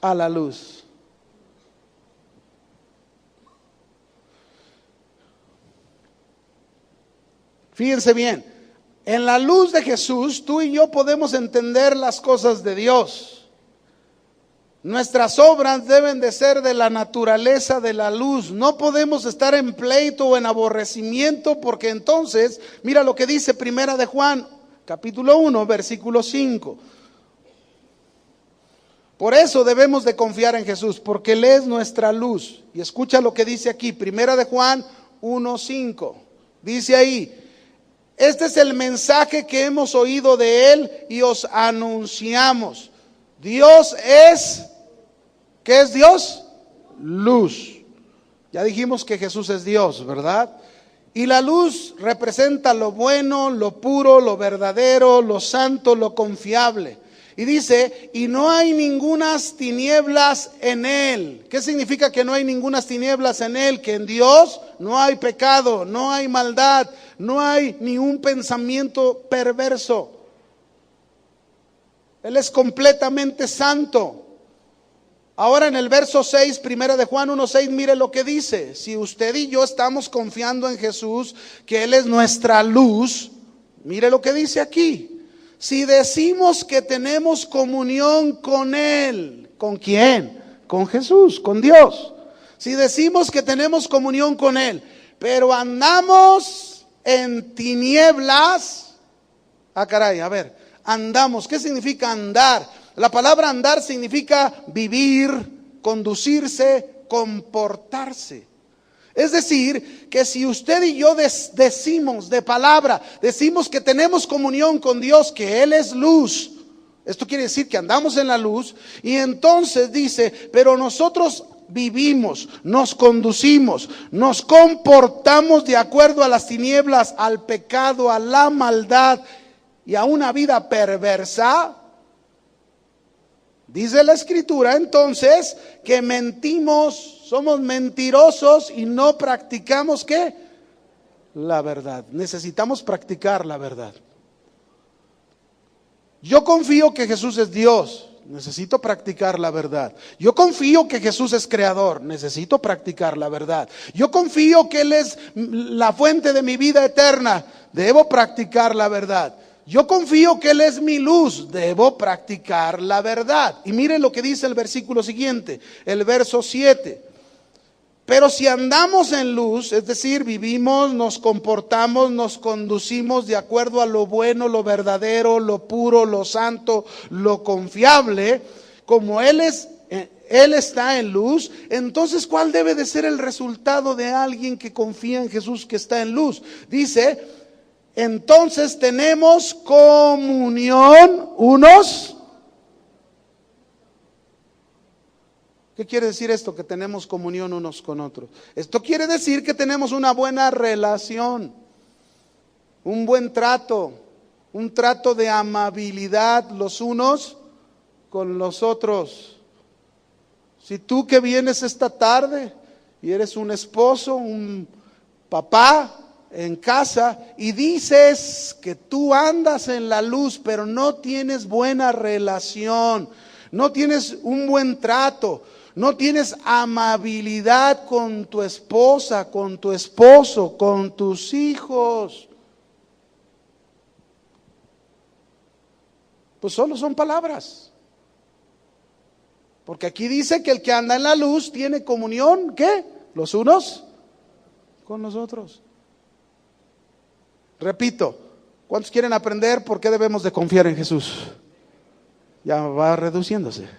a la luz. Fíjense bien, en la luz de Jesús tú y yo podemos entender las cosas de Dios. Nuestras obras deben de ser de la naturaleza de la luz. No podemos estar en pleito o en aborrecimiento, porque entonces, mira lo que dice Primera de Juan, capítulo 1, versículo 5. Por eso debemos de confiar en Jesús, porque Él es nuestra luz. Y escucha lo que dice aquí, Primera de Juan 1, 5. Dice ahí: este es el mensaje que hemos oído de Él y os anunciamos. Dios es, ¿qué es Dios? Luz. Ya dijimos que Jesús es Dios, ¿verdad? Y la luz representa lo bueno, lo puro, lo verdadero, lo santo, lo confiable. Y dice: y no hay ningunas tinieblas en Él. ¿Qué significa que no hay ningunas tinieblas en Él? Que en Dios no hay pecado, no hay maldad, no hay ni un pensamiento perverso. Él es completamente santo. Ahora en el verso 6, primera de Juan 1:6, mire lo que dice. Si usted y yo estamos confiando en Jesús, que Él es nuestra luz, mire lo que dice aquí. Si decimos que tenemos comunión con Él, ¿con quién? Con Jesús, con Dios. Si decimos que tenemos comunión con Él, pero andamos en tinieblas. Ah, caray, a ver, andamos, ¿qué significa andar? La palabra andar significa vivir, conducirse, comportarse. Es decir, que si usted y yo decimos de palabra, decimos que tenemos comunión con Dios, que Él es luz, esto quiere decir que andamos en la luz, y entonces dice, pero nosotros vivimos, nos conducimos, nos comportamos de acuerdo a las tinieblas, al pecado, a la maldad y a una vida perversa. Dice la Escritura entonces que mentimos, somos mentirosos y no practicamos ¿qué? La verdad. Necesitamos practicar la verdad. Yo confío que Jesús es Dios, necesito practicar la verdad. Yo confío que Jesús es creador, necesito practicar la verdad. Yo confío que Él es la fuente de mi vida eterna, debo practicar la verdad. Yo confío que Él es mi luz, debo practicar la verdad. Y miren lo que dice el versículo siguiente, el verso 7. Pero si andamos en luz, es decir, vivimos, nos comportamos, nos conducimos de acuerdo a lo bueno, lo verdadero, lo puro, lo santo, lo confiable, como Él está en luz, entonces ¿cuál debe de ser el resultado de alguien que confía en Jesús que está en luz? Dice, entonces tenemos comunión unos. ¿Qué quiere decir esto? Que tenemos comunión unos con otros. Esto quiere decir que tenemos una buena relación, un buen trato, un trato de amabilidad los unos con los otros. Si tú que vienes esta tarde y eres un esposo, un papá en casa y dices que tú andas en la luz, pero no tienes buena relación, no tienes un buen trato, no tienes amabilidad con tu esposa, con tu esposo, con tus hijos, pues solo son palabras. Porque aquí dice que el que anda en la luz tiene comunión, ¿qué? Los unos con los otros. Repito, ¿cuántos quieren aprender por qué debemos de confiar en Jesús? Ya va reduciéndose.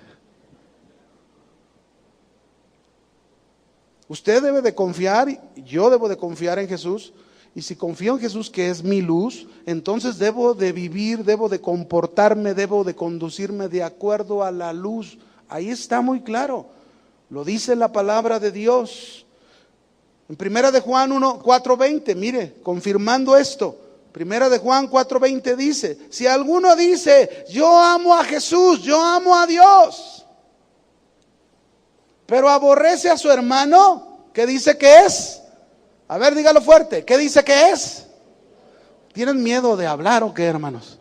Usted debe de confiar, yo debo de confiar en Jesús. Y si confío en Jesús que es mi luz, entonces debo de vivir, debo de comportarme, debo de conducirme de acuerdo a la luz. Ahí está muy claro, lo dice la palabra de Dios. En primera de Juan 4:20, mire, confirmando esto, primera de Juan 4:20 dice, si alguno dice, yo amo a Jesús, yo amo a Dios, pero aborrece a su hermano, ¿qué dice que es? A ver, dígalo fuerte, ¿qué dice que es? ¿Tienen miedo de hablar o qué, hermanos?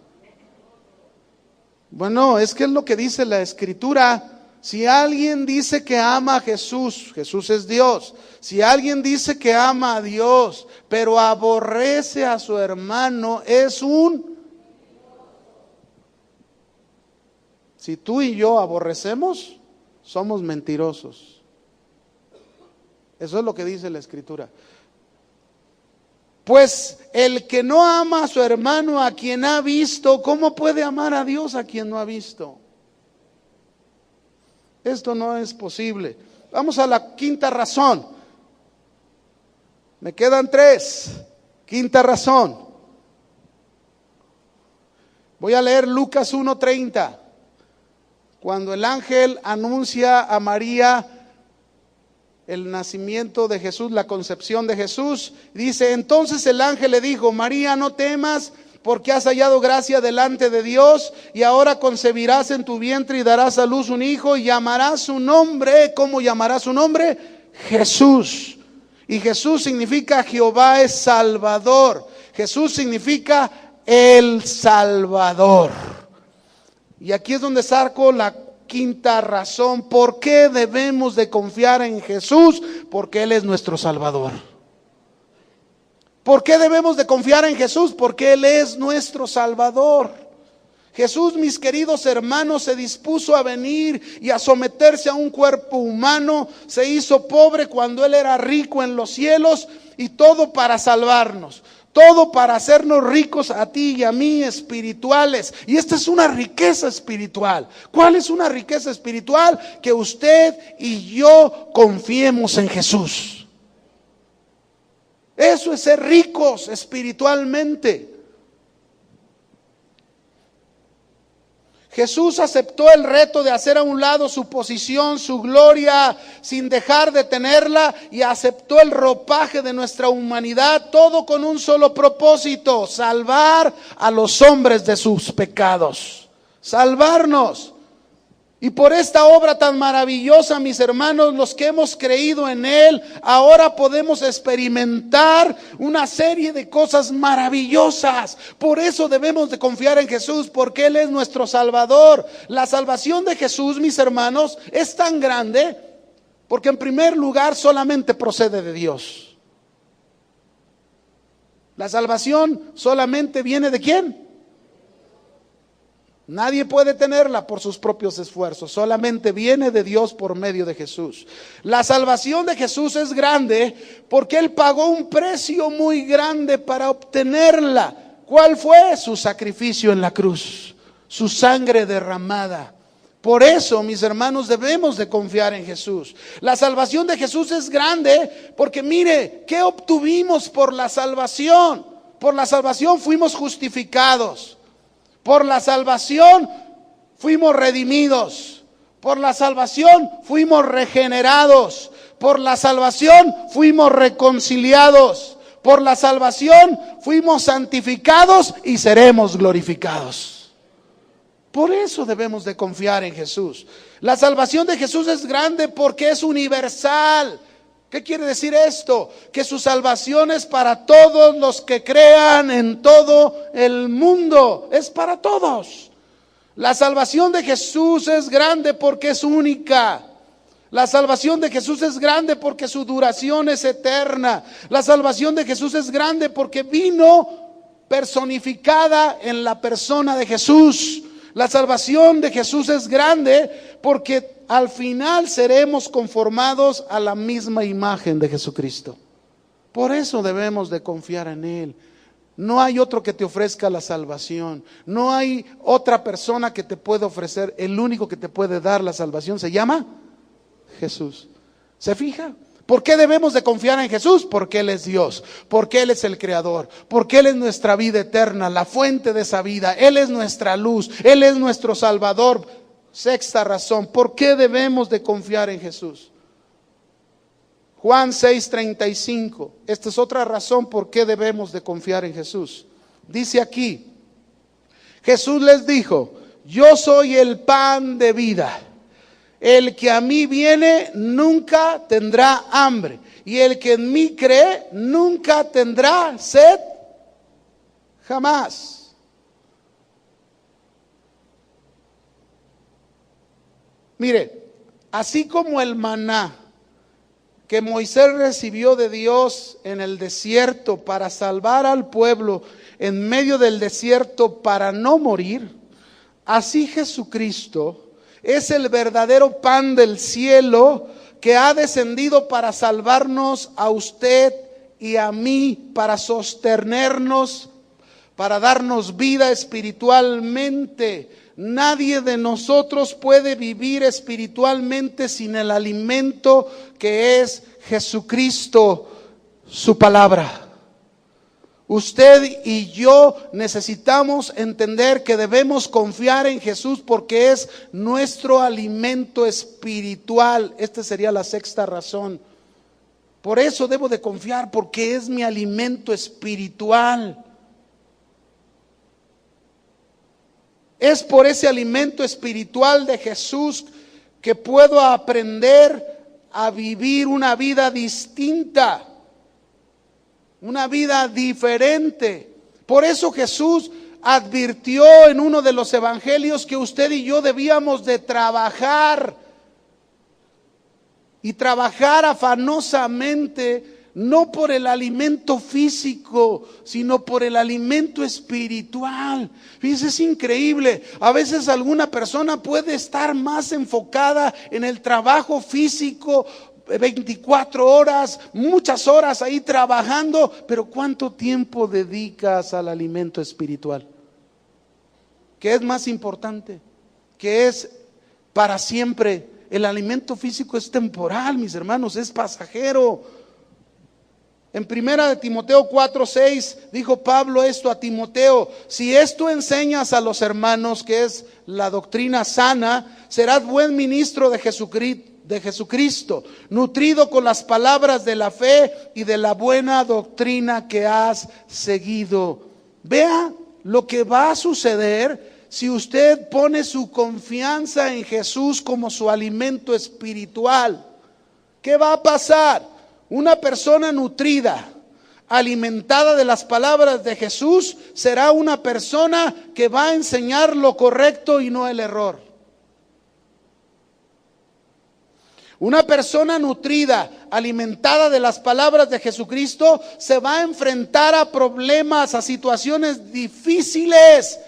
Bueno, es que es lo que dice la Escritura. Si alguien dice que ama a Jesús, Jesús es Dios. Si alguien dice que ama a Dios, pero aborrece a su hermano, es un... Si tú y yo aborrecemos, somos mentirosos. Eso es lo que dice la Escritura. Pues el que no ama a su hermano a quien ha visto, ¿cómo puede amar a Dios a quien no ha visto? Esto no es posible. Vamos a la quinta razón. Me quedan 3. Quinta razón. Voy a leer Lucas 1:30. Cuando el ángel anuncia a María el nacimiento de Jesús, la concepción de Jesús, dice, entonces el ángel le dijo, María, no temas, porque has hallado gracia delante de Dios, y ahora concebirás en tu vientre y darás a luz un hijo, y llamarás su nombre. ¿Cómo llamarás su nombre? Jesús. Y Jesús significa Jehová es Salvador. Jesús significa el Salvador. Y aquí es donde saco la quinta razón. ¿Por qué debemos de confiar en Jesús? Porque Él es nuestro Salvador. ¿Por qué debemos de confiar en Jesús? Porque Él es nuestro Salvador. Jesús, mis queridos hermanos, se dispuso a venir y a someterse a un cuerpo humano. Se hizo pobre cuando Él era rico en los cielos, y todo para salvarnos. Todo para hacernos ricos a ti y a mí, espirituales. Y esta es una riqueza espiritual. ¿Cuál es una riqueza espiritual? Que usted y yo confiemos en Jesús. Eso es ser ricos espiritualmente. Jesús aceptó el reto de hacer a un lado su posición, su gloria, sin dejar de tenerla, y aceptó el ropaje de nuestra humanidad, todo con un solo propósito: salvar a los hombres de sus pecados, salvarnos. Y por esta obra tan maravillosa, mis hermanos, los que hemos creído en Él, ahora podemos experimentar una serie de cosas maravillosas. Por eso debemos de confiar en Jesús, porque Él es nuestro Salvador. La salvación de Jesús, mis hermanos, es tan grande porque en primer lugar solamente procede de Dios. La salvación solamente viene ¿de quién? Nadie puede tenerla por sus propios esfuerzos, solamente viene de Dios por medio de Jesús. La salvación de Jesús es grande porque Él pagó un precio muy grande para obtenerla. ¿Cuál fue? Su sacrificio en la cruz, su sangre derramada. Por eso, mis hermanos, debemos de confiar en Jesús. La salvación de Jesús es grande porque mire, ¿qué obtuvimos por la salvación? Por la salvación fuimos justificados. Por la salvación fuimos redimidos. Por la salvación fuimos regenerados. Por la salvación fuimos reconciliados. Por la salvación fuimos santificados y seremos glorificados. Por eso debemos de confiar en Jesús. La salvación de Jesús es grande porque es universal. ¿Qué quiere decir esto? Que su salvación es para todos los que crean en todo el mundo. Es para todos. La salvación de Jesús es grande porque es única. La salvación de Jesús es grande porque su duración es eterna. La salvación de Jesús es grande porque vino personificada en la persona de Jesús. La salvación de Jesús es grande porque al final seremos conformados a la misma imagen de Jesucristo. Por eso debemos de confiar en Él. No hay otro que te ofrezca la salvación. No hay otra persona que te pueda ofrecer. El único que te puede dar la salvación se llama Jesús. ¿Se fija? ¿Por qué debemos de confiar en Jesús? Porque Él es Dios, porque Él es el Creador, porque Él es nuestra vida eterna, la fuente de esa vida. Él es nuestra luz, Él es nuestro Salvador. Sexta razón, ¿por qué debemos de confiar en Jesús? Juan 6:35, esta es otra razón por qué debemos de confiar en Jesús. Dice aquí, Jesús les dijo: yo soy el pan de vida. El que a mí viene nunca tendrá hambre, y el que en mí cree nunca tendrá sed jamás. Mire, así como el maná que Moisés recibió de Dios en el desierto para salvar al pueblo en medio del desierto para no morir, así Jesucristo es el verdadero pan del cielo que ha descendido para salvarnos a usted y a mí, para sostenernos, para darnos vida espiritualmente. Nadie de nosotros puede vivir espiritualmente sin el alimento que es Jesucristo, su palabra. Usted y yo necesitamos entender que debemos confiar en Jesús porque es nuestro alimento espiritual. Esta sería la sexta razón. Por eso debo de confiar, porque es mi alimento espiritual. Es por ese alimento espiritual de Jesús que puedo aprender a vivir una vida distinta, una vida diferente. Por eso Jesús advirtió en uno de los evangelios que usted y yo debíamos de trabajar y trabajar afanosamente, no por el alimento físico, sino por el alimento espiritual. Fíjense, es increíble. A veces alguna persona puede estar más enfocada en el trabajo físico, 24 horas, muchas horas ahí trabajando, pero ¿cuánto tiempo dedicas al alimento espiritual? ¿Qué es más importante? ¿Qué es para siempre? El alimento físico es temporal, mis hermanos, es pasajero. En 1 Timoteo 4:6 dijo Pablo esto a Timoteo: si esto enseñas a los hermanos, que es la doctrina sana, serás buen ministro de Jesucristo, nutrido con las palabras de la fe y de la buena doctrina que has seguido. Vea lo que va a suceder si usted pone su confianza en Jesús como su alimento espiritual. ¿Qué va a pasar? Una persona nutrida, alimentada de las palabras de Jesús, será una persona que va a enseñar lo correcto y no el error. Una persona nutrida, alimentada de las palabras de Jesucristo, se va a enfrentar a problemas, a situaciones difíciles,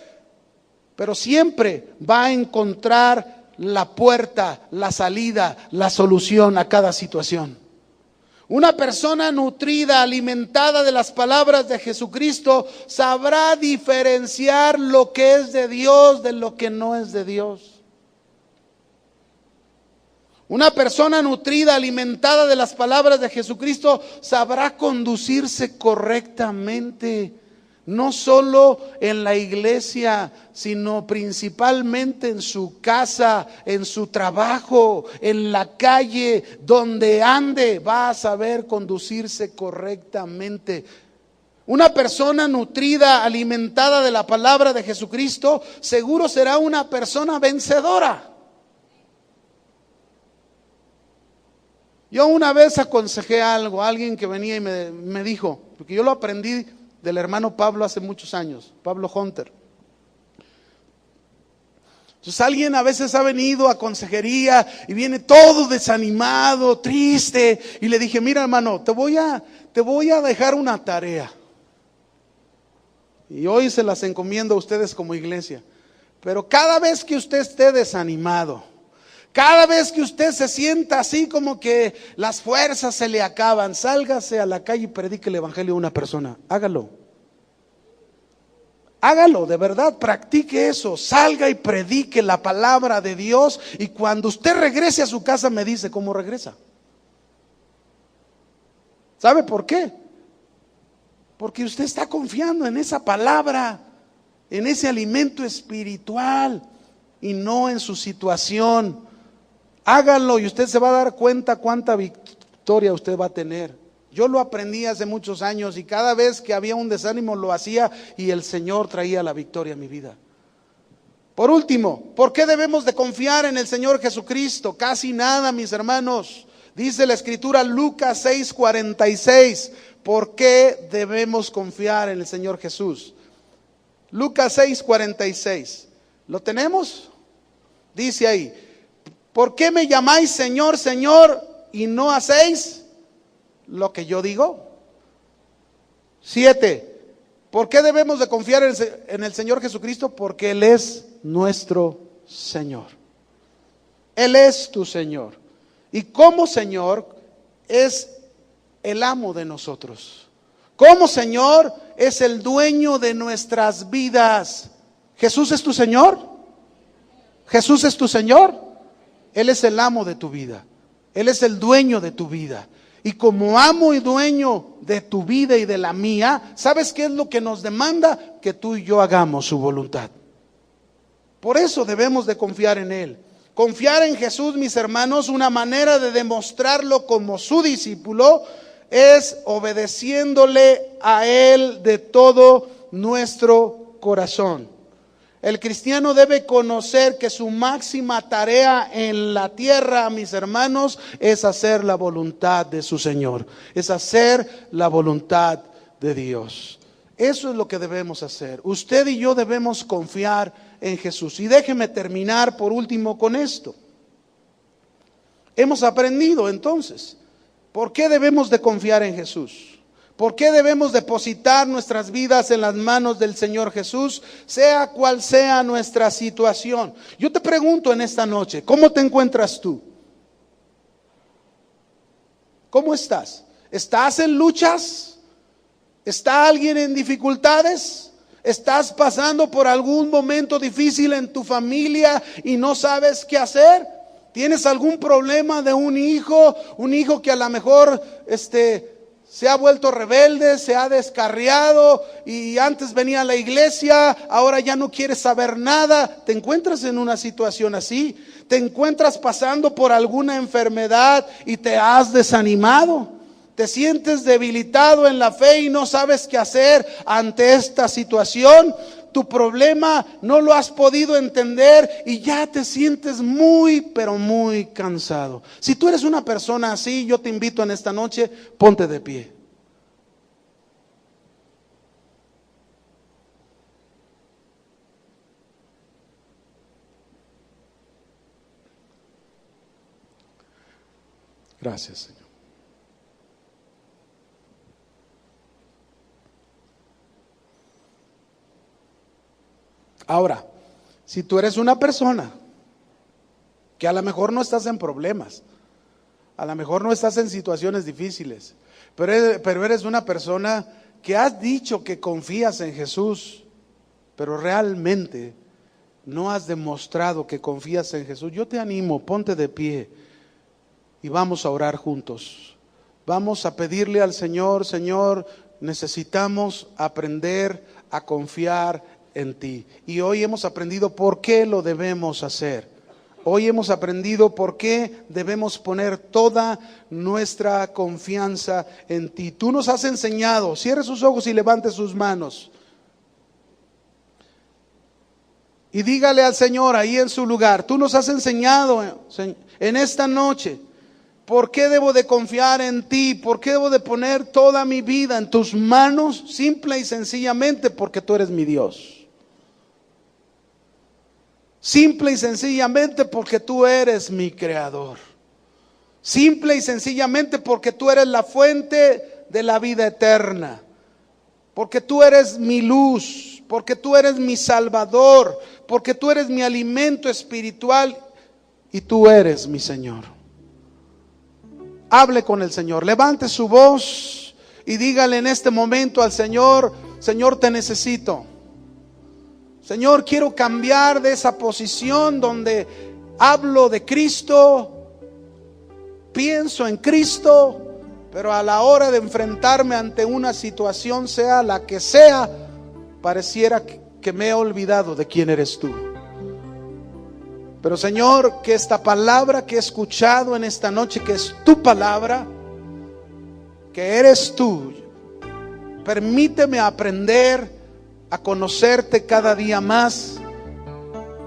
pero siempre va a encontrar la puerta, la salida, la solución a cada situación. Una persona nutrida, alimentada de las palabras de Jesucristo, sabrá diferenciar lo que es de Dios de lo que no es de Dios. Una persona nutrida, alimentada de las palabras de Jesucristo, sabrá conducirse correctamente, no solo en la iglesia, sino principalmente en su casa, en su trabajo, en la calle, donde ande, va a saber conducirse correctamente. Una persona nutrida, alimentada de la palabra de Jesucristo, seguro será una persona vencedora. Yo una vez aconsejé algo a alguien que venía y me dijo, porque yo lo aprendí del hermano Pablo hace muchos años, Pablo Hunter. Entonces alguien a veces ha venido a consejería y viene todo desanimado, triste, y le dije: mira, hermano, te voy a dejar una tarea, y hoy se las encomiendo a ustedes como iglesia. Pero cada vez que usted esté desanimado, cada vez que usted se sienta así como que las fuerzas se le acaban, sálgase a la calle y predique el evangelio a una persona. Hágalo. Hágalo, de verdad, practique eso. Salga y predique la palabra de Dios, y cuando usted regrese a su casa me dice cómo regresa. ¿Sabe por qué? Porque usted está confiando en esa palabra, en ese alimento espiritual, y no en su situación. Háganlo y usted se va a dar cuenta cuánta victoria usted va a tener. Yo lo aprendí hace muchos años, y cada vez que había un desánimo lo hacía, y el Señor traía la victoria a mi vida. Por último, ¿por qué debemos de confiar en el Señor Jesucristo? Casi nada, mis hermanos. Dice la Escritura, Lucas 6:46, ¿por qué debemos confiar en el Señor Jesús? Lucas 6:46, ¿lo tenemos? Dice ahí: ¿por qué me llamáis Señor, Señor, y no hacéis lo que yo digo? 7. ¿Por qué debemos de confiar en el Señor Jesucristo? Porque Él es nuestro Señor. Él es tu Señor. Y como Señor es el amo de nosotros. Como Señor es el dueño de nuestras vidas. ¿Jesús es tu Señor? ¿Jesús es tu Señor? Él es el amo de tu vida. Él es el dueño de tu vida. Y como amo y dueño de tu vida y de la mía, ¿sabes qué es lo que nos demanda? Que tú y yo hagamos su voluntad. Por eso debemos de confiar en Él. Confiar en Jesús, mis hermanos, una manera de demostrarlo como su discípulo, es obedeciéndole a Él de todo nuestro corazón. El cristiano debe conocer que su máxima tarea en la tierra, mis hermanos, es hacer la voluntad de su Señor. Es hacer la voluntad de Dios. Eso es lo que debemos hacer. Usted y yo debemos confiar en Jesús. Y déjeme terminar por último con esto. Hemos aprendido entonces, ¿por qué debemos de confiar en Jesús? ¿Por qué debemos depositar nuestras vidas en las manos del Señor Jesús, sea cual sea nuestra situación? Yo te pregunto en esta noche, ¿cómo te encuentras tú? ¿Cómo estás? ¿Estás en luchas? ¿Está alguien en dificultades? ¿Estás pasando por algún momento difícil en tu familia y no sabes qué hacer? ¿Tienes algún problema de un hijo que a lo mejor se ha vuelto rebelde, se ha descarriado y antes venía a la iglesia, ahora ya no quiere saber nada? ¿Te encuentras en una situación así? ¿Te encuentras pasando por alguna enfermedad y te has desanimado? ¿Te sientes debilitado en la fe y no sabes qué hacer ante esta situación? Tu problema no lo has podido entender y ya te sientes muy, pero muy cansado. Si tú eres una persona así, yo te invito en esta noche, ponte de pie. Gracias, Señor. Ahora, si tú eres una persona que a lo mejor no estás en problemas, a lo mejor no estás en situaciones difíciles, pero eres una persona que has dicho que confías en Jesús, pero realmente no has demostrado que confías en Jesús, yo te animo, ponte de pie y vamos a orar juntos. Vamos a pedirle al Señor, Señor, necesitamos aprender a confiar en ti. Y hoy hemos aprendido por qué lo debemos hacer. Hoy hemos aprendido por qué debemos poner toda nuestra confianza en ti. Tú nos has enseñado, cierre sus ojos y levante sus manos. Y dígale al Señor ahí en su lugar, tú nos has enseñado en esta noche, ¿por qué debo de confiar en ti? ¿Por qué debo de poner toda mi vida en tus manos? Simple y sencillamente porque tú eres mi Dios. Simple y sencillamente porque tú eres mi creador. Simple y sencillamente porque tú eres la fuente de la vida eterna. Porque tú eres mi luz, porque tú eres mi salvador, porque tú eres mi alimento espiritual y tú eres mi Señor. Hable con el Señor, levante su voz y dígale en este momento al Señor, Señor, te necesito. Señor, quiero cambiar de esa posición donde hablo de Cristo, pienso en Cristo, pero a la hora de enfrentarme ante una situación, sea la que sea, pareciera que me he olvidado de quién eres tú. Pero Señor, que esta palabra que he escuchado en esta noche, que es tu palabra, que eres tú, permíteme aprender a conocerte cada día más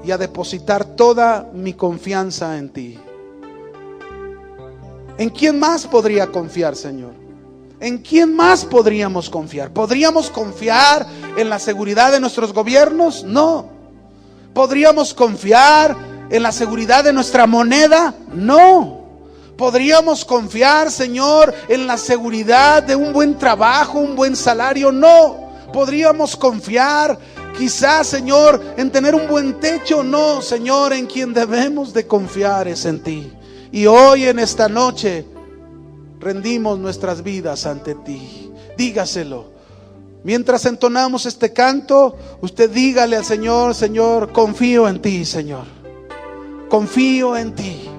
y a depositar toda mi confianza en ti. ¿En quién más podría confiar, Señor? ¿En quién más podríamos confiar? ¿Podríamos confiar en la seguridad de nuestros gobiernos? No. ¿Podríamos confiar en la seguridad de nuestra moneda? No. ¿Podríamos confiar, Señor, en la seguridad de un buen trabajo, un buen salario? No. ¿Podríamos confiar quizás, Señor, en tener un buen techo? No, Señor, en quien debemos de confiar es en ti. Y hoy en esta noche rendimos nuestras vidas ante ti. Dígaselo. Mientras entonamos este canto, usted dígale al Señor, Señor, confío en ti, Señor. Confío en ti.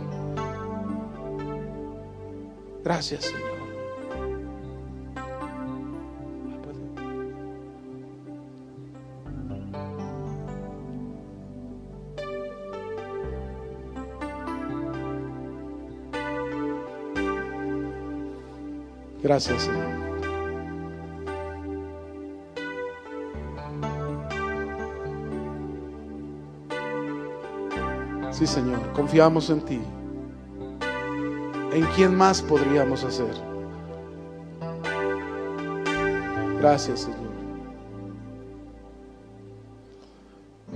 Gracias, Señor. Gracias, Señor. Sí, Señor, confiamos en ti. ¿En quién más podríamos hacer? Gracias, Señor.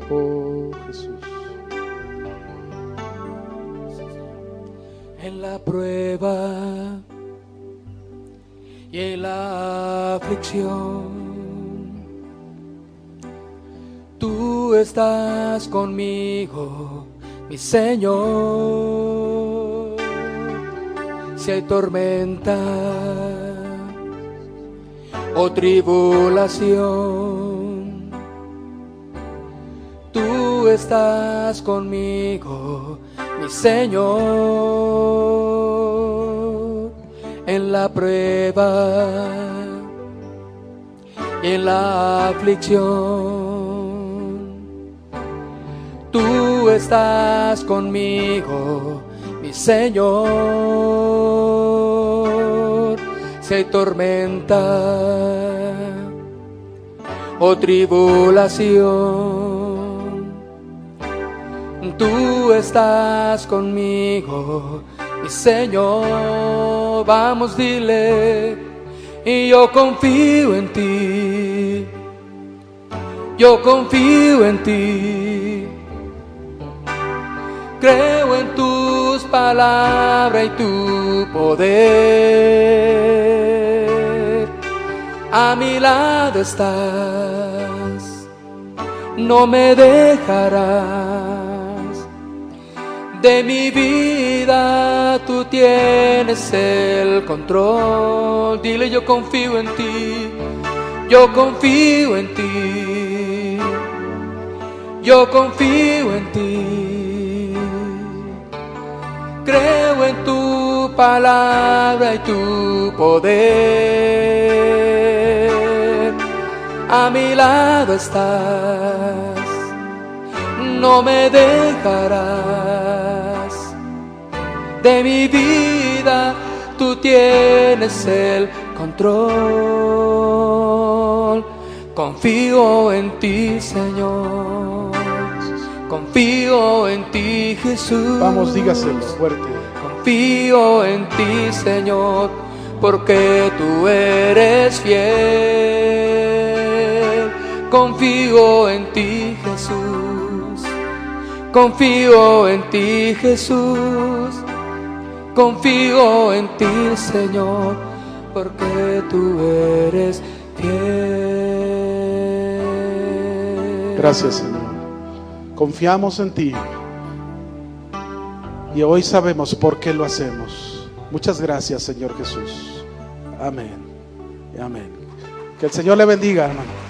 Oh Jesús. En la prueba y en la aflicción, tú estás conmigo, mi Señor. Si hay tormenta o tribulación, tú estás conmigo, mi Señor. En la prueba y en la aflicción, tú estás conmigo, mi Señor. Si hay tormenta o tribulación, tú estás conmigo, mi Señor. Vamos, dile, y yo confío en ti, yo confío en ti. Creo en tus palabras y tu poder. A mi lado estás, no me dejarás. De mi vida tú tienes el control. Dile, yo confío en ti, yo confío en ti, yo confío en ti. Creo en tu palabra y tu poder. A mi lado estás, no me dejarás. De mi vida tú tienes el control. Confío en ti, Señor. Confío en ti, Jesús. Vamos, dígaselo fuerte. Confío en ti, Señor, porque tú eres fiel. Confío en ti, Jesús. Confío en ti, Jesús. Confío en ti, Señor, porque tú eres fiel. Gracias, Señor. Confiamos en ti. Y hoy sabemos por qué lo hacemos. Muchas gracias, Señor Jesús. Amén. Amén. Que el Señor le bendiga, hermano.